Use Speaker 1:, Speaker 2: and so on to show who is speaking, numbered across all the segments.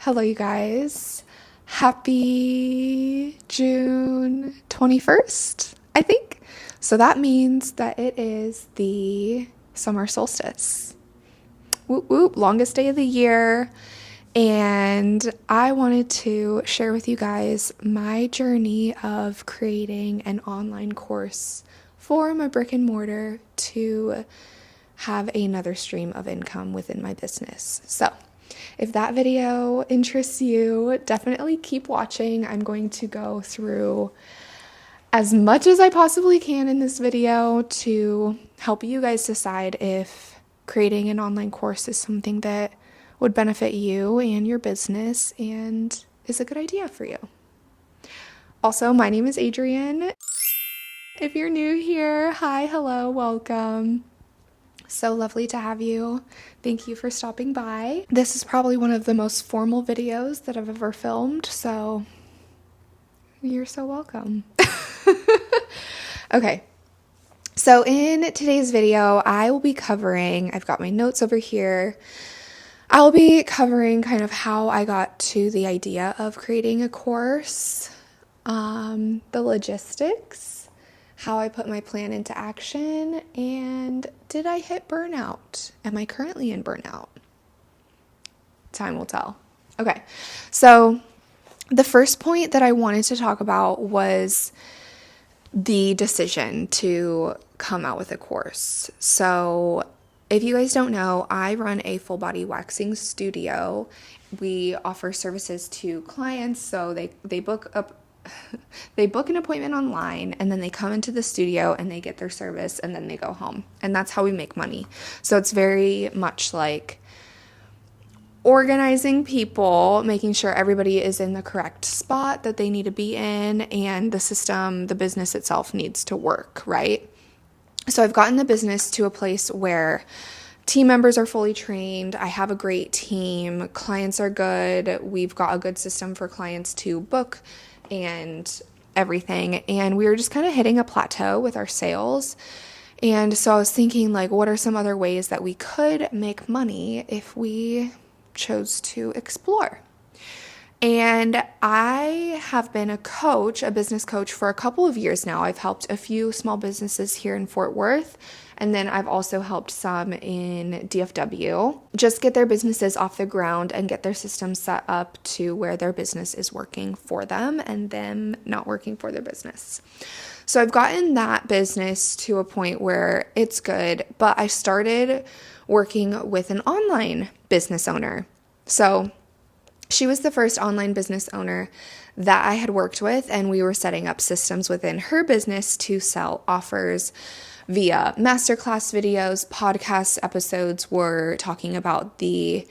Speaker 1: Hello, you guys. Happy June 21st, I think. So that means that it is the summer solstice. Whoop whoop, longest day of the year. And I wanted to share with you guys my journey of creating an online course for my brick and mortar to have another stream of income within my business. So if that video interests you, definitely keep watching. I'm going to go through as much as I possibly can in this video to help you guys decide if creating an online course is something that would benefit you and your business and is a good idea for you. Also, my name is Adrienne. If you're new here, hi, hello, welcome. So lovely to have you. Thank you for stopping by. This is probably one of the most formal videos that I've ever filmed, so you're so welcome. Okay, so in today's video, I will be covering, I've got my notes over here. I'll be covering kind of how I got to the idea of creating a course, the logistics, how I put my plan into action, and did I hit burnout? Am I currently in burnout? Time will tell. Okay, so the first point that I wanted to talk about was the decision to come out with a course. So if you guys don't know, I run a full body waxing studio. We offer services to clients, so they book an appointment online, and then they come into the studio and they get their service, and then they go home. And that's how we make money. So it's very much like organizing people, making sure everybody is in the correct spot that they need to be in, and the system, the business itself needs to work, right? So I've gotten the business to a place where team members are fully trained. I have a great team. Clients are good. We've got a good system for clients to book and everything. And we were just kind of hitting a plateau with our sales. And so I was thinking, like, what are some other ways that we could make money if we chose to explore? And I have been a coach, a business coach, for a couple of years now. I've helped a few small businesses here in Fort Worth, and then I've also helped some in DFW just get their businesses off the ground and get their systems set up to where their business is working for them and them not working for their business. So I've gotten that business to a point where it's good, but I started working with an online business owner. So she was the first online business owner that I had worked with, and we were setting up systems within her business to sell offers via masterclass videos, podcast episodes were talking about the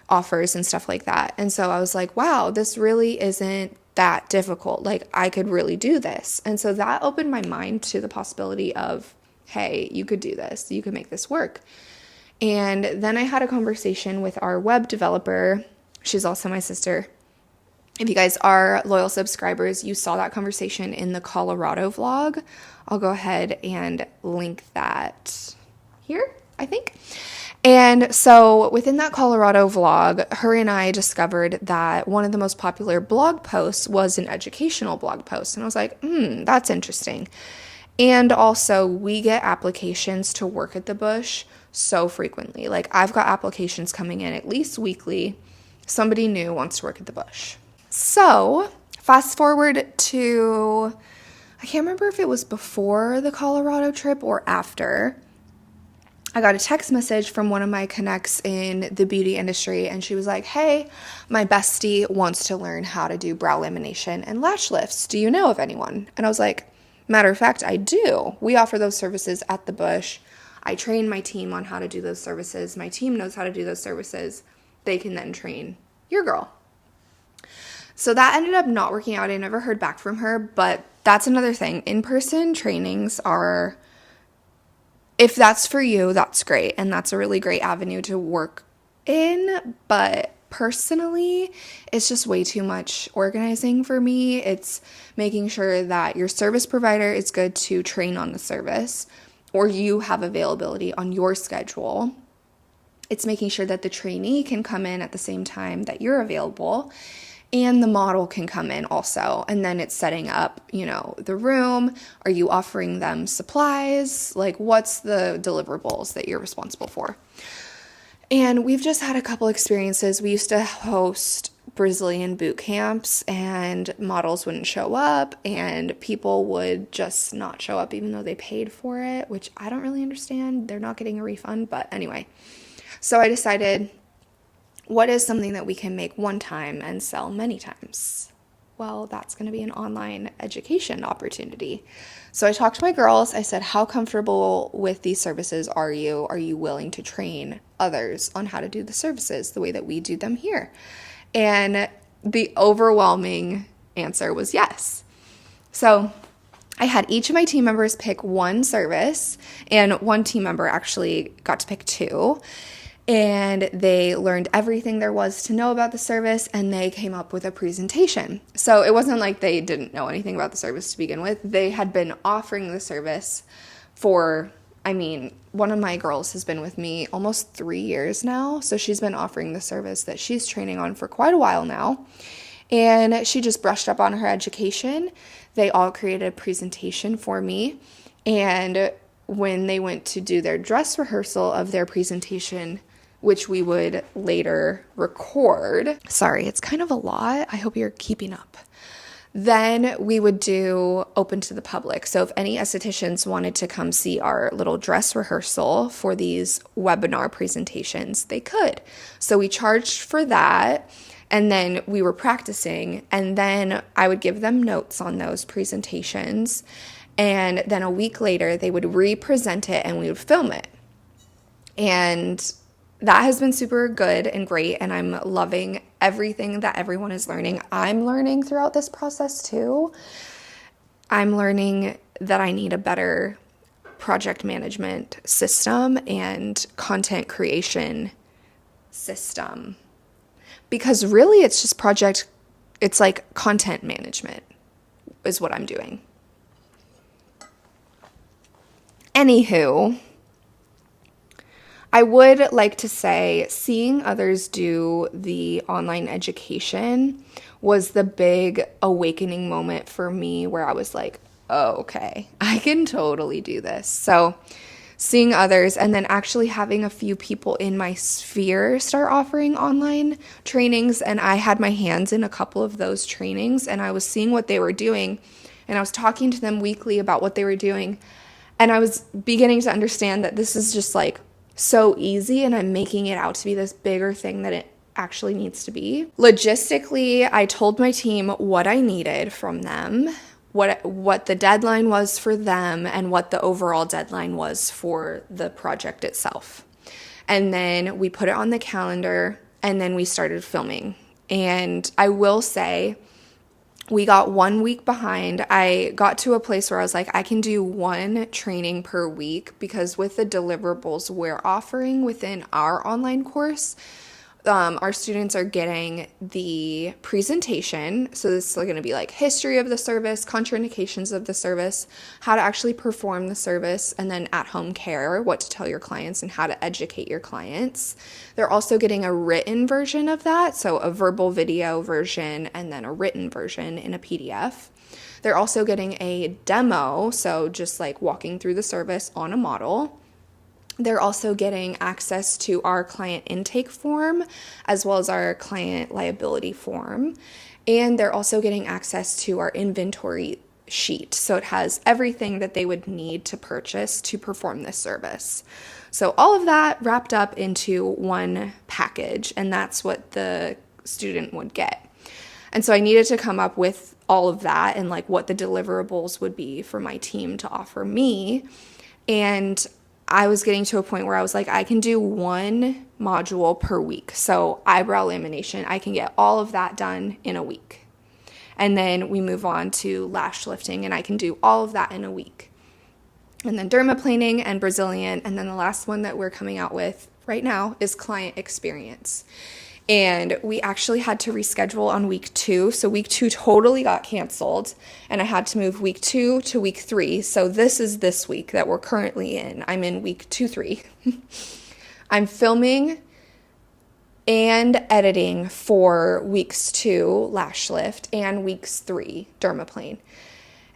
Speaker 1: offers and stuff like that. And so I was like, wow, this really isn't that difficult. Like, I could really do this. And so that opened my mind to the possibility of, hey, you could do this. You could make this work. And then I had a conversation with our web developer. She's also my sister. If you guys are loyal subscribers, you saw that conversation in the Colorado vlog. I'll go ahead and link that here, I think. And so within that Colorado vlog, her and I discovered that one of the most popular blog posts was an educational blog post. And I was like, that's interesting. And also, we get applications to work at the Bush so frequently. Like, I've got applications coming in at least weekly. Somebody new wants to work at the Bush. So fast forward to, I can't remember if it was before the Colorado trip or after. I got a text message from one of my connects in the beauty industry, and she was like, hey, my bestie wants to learn how to do brow lamination and lash lifts. Do you know of anyone? And I was like, matter of fact, I do. We offer those services at the Bush. I train my team on how to do those services. My team knows how to do those services. They can then train your girl. So that ended up not working out. I never heard back from her, but that's another thing. In-person trainings are, if that's for you, that's great. And that's a really great avenue to work in. But personally, it's just way too much organizing for me. It's making sure that your service provider is good to train on the service, or you have availability on your schedule. It's making sure that the trainee can come in at the same time that you're available, and the model can come in also. And then it's setting up, the room. Are you offering them supplies? Like, what's the deliverables that you're responsible for? And we've just had a couple experiences. We used to host Brazilian boot camps, and models wouldn't show up, and people would just not show up even though they paid for it, which I don't really understand. They're not getting a refund, but anyway. So I decided, what is something that we can make one time and sell many times? Well, that's going to be an online education opportunity. So I talked to my girls. I said, how comfortable with these services are you? Are you willing to train others on how to do the services the way that we do them here? And the overwhelming answer was yes. So I had each of my team members pick one service, and one team member actually got to pick two. And they learned everything there was to know about the service, and they came up with a presentation. So it wasn't like they didn't know anything about the service to begin with. They had been offering the service for, one of my girls has been with me almost 3 years now. So she's been offering the service that she's training on for quite a while now. And she just brushed up on her education. They all created a presentation for me. And when they went to do their dress rehearsal of their presentation, which we would later record. Sorry, it's kind of a lot. I hope you're keeping up. Then we would do open to the public. So if any estheticians wanted to come see our little dress rehearsal for these webinar presentations, they could. So we charged for that, and then we were practicing, and then I would give them notes on those presentations, and then a week later they would re-present it and we would film it. And that has been super good and great, and I'm loving everything that everyone is learning. I'm learning throughout this process too. I'm learning that I need a better project management system and content creation system. Because really it's just it's like content management is what I'm doing. Anywho, I would like to say seeing others do the online education was the big awakening moment for me, where I was like, oh, okay, I can totally do this. So seeing others, and then actually having a few people in my sphere start offering online trainings, and I had my hands in a couple of those trainings, and I was seeing what they were doing, and I was talking to them weekly about what they were doing, and I was beginning to understand that this is just like so easy, and I'm making it out to be this bigger thing that it actually needs to be. Logistically, I told my team what I needed from them, what the deadline was for them, and what the overall deadline was for the project itself. And then we put it on the calendar, and then we started filming. And I will say, we got 1 week behind. I got to a place where I was like, I can do one training per week, because with the deliverables we're offering within our online course, our students are getting the presentation. So this is going to be like history of the service, contraindications of the service, how to actually perform the service, and then at-home care, what to tell your clients and how to educate your clients. They're also getting a written version of that, so a verbal video version and then a written version in a PDF. They're also getting a demo, so just like walking through the service on a model. They're also getting access to our client intake form, as well as our client liability form. And they're also getting access to our inventory sheet. So it has everything that they would need to purchase to perform this service. So all of that wrapped up into one package, and that's what the student would get. And so I needed to come up with all of that and like what the deliverables would be for my team to offer me. And I was getting to a point where I was like, I can do one module per week. So eyebrow lamination, I can get all of that done in a week. And then we move on to lash lifting, and I can do all of that in a week. And then dermaplaning and Brazilian. And then the last one that we're coming out with right now is client experience. And we actually had to reschedule on week 2. So week 2 totally got canceled, and I had to move week 2 to week 3. So this is this week that we're currently in. I'm in week 2-3. I'm filming and editing for weeks 2 lash lift and weeks 3 dermaplane.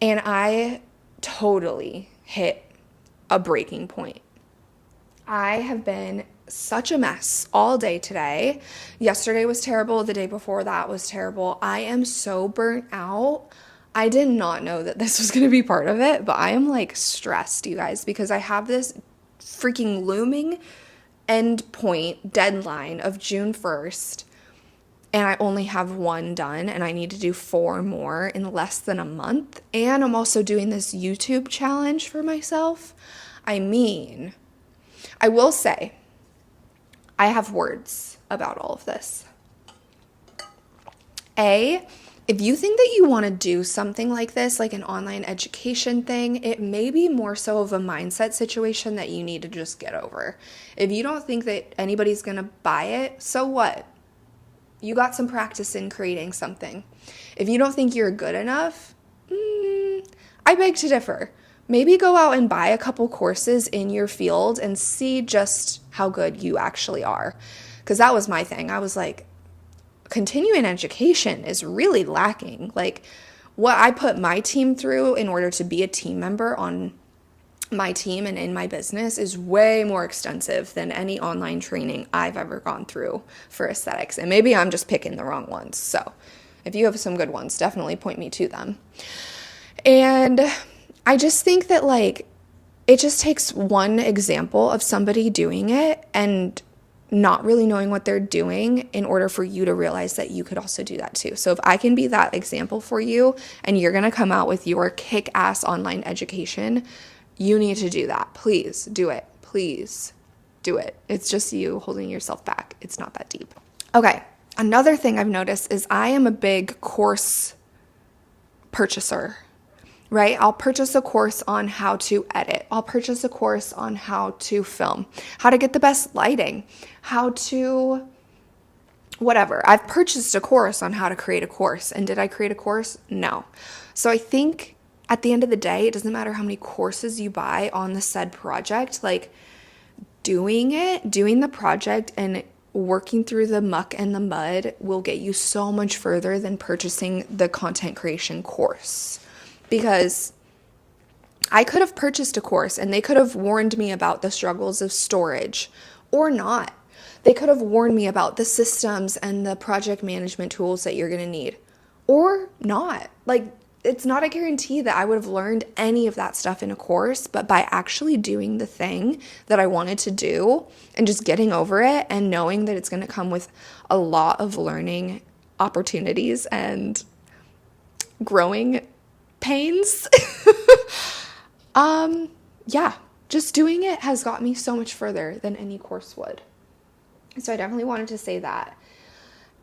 Speaker 1: And I totally hit a breaking point. I have been such a mess all day today. Yesterday was terrible. The day before that was terrible. I am so burnt out. I did not know that this was going to be part of it, but I am like stressed, you guys, because I have this freaking looming end point deadline of June 1st, and I only have 1 done, and I need to do 4 more in less than a month. And I'm also doing this YouTube challenge for myself. I mean, I will say, I have words about all of this. If you think that you want to do something like this, like an online education thing, it may be more so of a mindset situation that you need to just get over. If you don't think that anybody's going to buy it, so what? You got some practice in creating something. If you don't think you're good enough, I beg to differ. Maybe go out and buy a couple courses in your field and see just how good you actually are. Because that was my thing. I was like, continuing education is really lacking. Like, what I put my team through in order to be a team member on my team and in my business is way more extensive than any online training I've ever gone through for aesthetics. And maybe I'm just picking the wrong ones. So if you have some good ones, definitely point me to them. And I just think that, like, it just takes one example of somebody doing it and not really knowing what they're doing in order for you to realize that you could also do that too. So if I can be that example for you and you're going to come out with your kick-ass online education, you need to do that. Please do it. Please do it. It's just you holding yourself back. It's not that deep. Okay. Another thing I've noticed is I am a big course purchaser. Right? I'll purchase a course on how to edit. I'll purchase a course on how to film, how to get the best lighting, how to whatever. I've purchased a course on how to create a course. And did I create a course? No. So I think at the end of the day, it doesn't matter how many courses you buy on the said project, like doing the project and working through the muck and the mud will get you so much further than purchasing the content creation course. Because I could have purchased a course and they could have warned me about the struggles of storage or not. They could have warned me about the systems and the project management tools that you're going to need or not. Like, it's not a guarantee that I would have learned any of that stuff in a course, but by actually doing the thing that I wanted to do and just getting over it and knowing that it's going to come with a lot of learning opportunities and growing pains. Just doing it has got me so much further than any course would. So I definitely wanted to say that.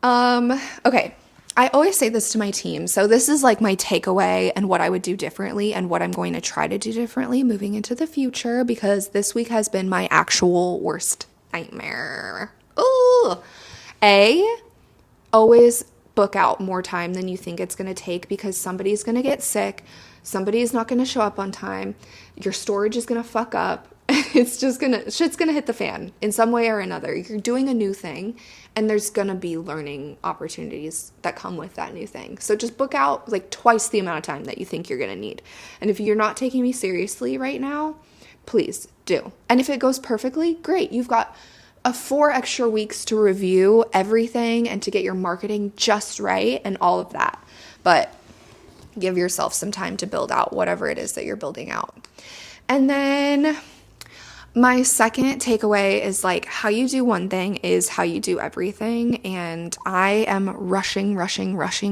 Speaker 1: Okay. I always say this to my team. So this is like my takeaway and what I would do differently and what I'm going to try to do differently moving into the future, because this week has been my actual worst nightmare. Ooh. Always book out more time than you think it's going to take, because somebody's going to get sick. Somebody is not going to show up on time. Your storage is going to fuck up. Shit's going to hit the fan in some way or another. You're doing a new thing and there's going to be learning opportunities that come with that new thing. So just book out like twice the amount of time that you think you're going to need. And if you're not taking me seriously right now, please do. And if it goes perfectly, great. You've got 4 extra weeks to review everything and to get your marketing just right and all of that. But give yourself some time to build out whatever it is that you're building out. And then my second takeaway is, like, how you do one thing is how you do everything. And I am rushing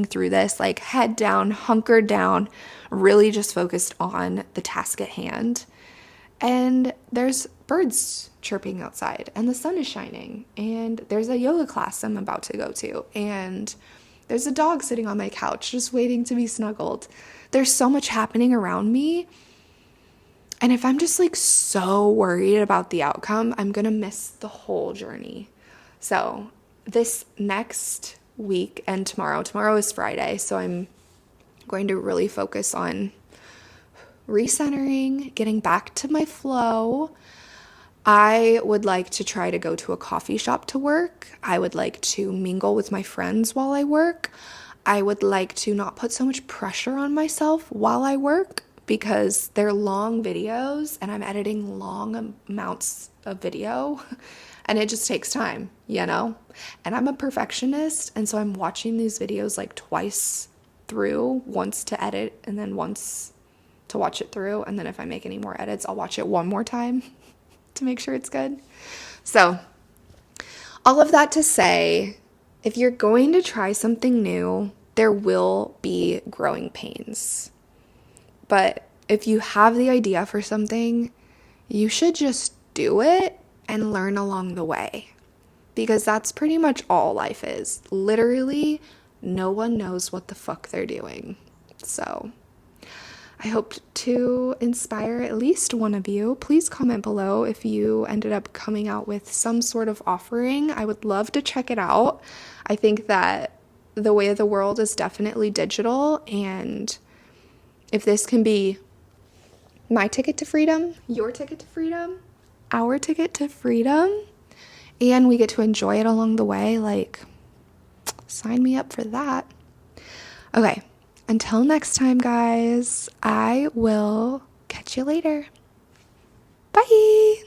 Speaker 1: through this, like head down, hunkered down, really just focused on the task at hand. And there's birds chirping outside and the sun is shining and there's a yoga class I'm about to go to and there's a dog sitting on my couch just waiting to be snuggled. There's so much happening around me. And if I'm just like so worried about the outcome, I'm going to miss the whole journey. So this next week and tomorrow is Friday. So I'm going to really focus on recentering, getting back to my flow, I would like to try to go to a coffee shop to work. I would like to mingle with my friends while I work. I would like to not put so much pressure on myself while I work because they're long videos and I'm editing long amounts of video and it just takes time, you know? And I'm a perfectionist, and so I'm watching these videos like twice through, once to edit and then once to watch it through. And then if I make any more edits, I'll watch it one more time to make sure it's good. So, all of that to say, if you're going to try something new, there will be growing pains. But if you have the idea for something, you should just do it and learn along the way. Because that's pretty much all life is. Literally, no one knows what the fuck they're doing. So, I hope to inspire at least one of you. Please comment below if you ended up coming out with some sort of offering. I would love to check it out. I think that the way of the world is definitely digital, and if this can be my ticket to freedom, your ticket to freedom, our ticket to freedom, and we get to enjoy it along the way, like, sign me up for that. Okay. Until next time, guys, I will catch you later. Bye.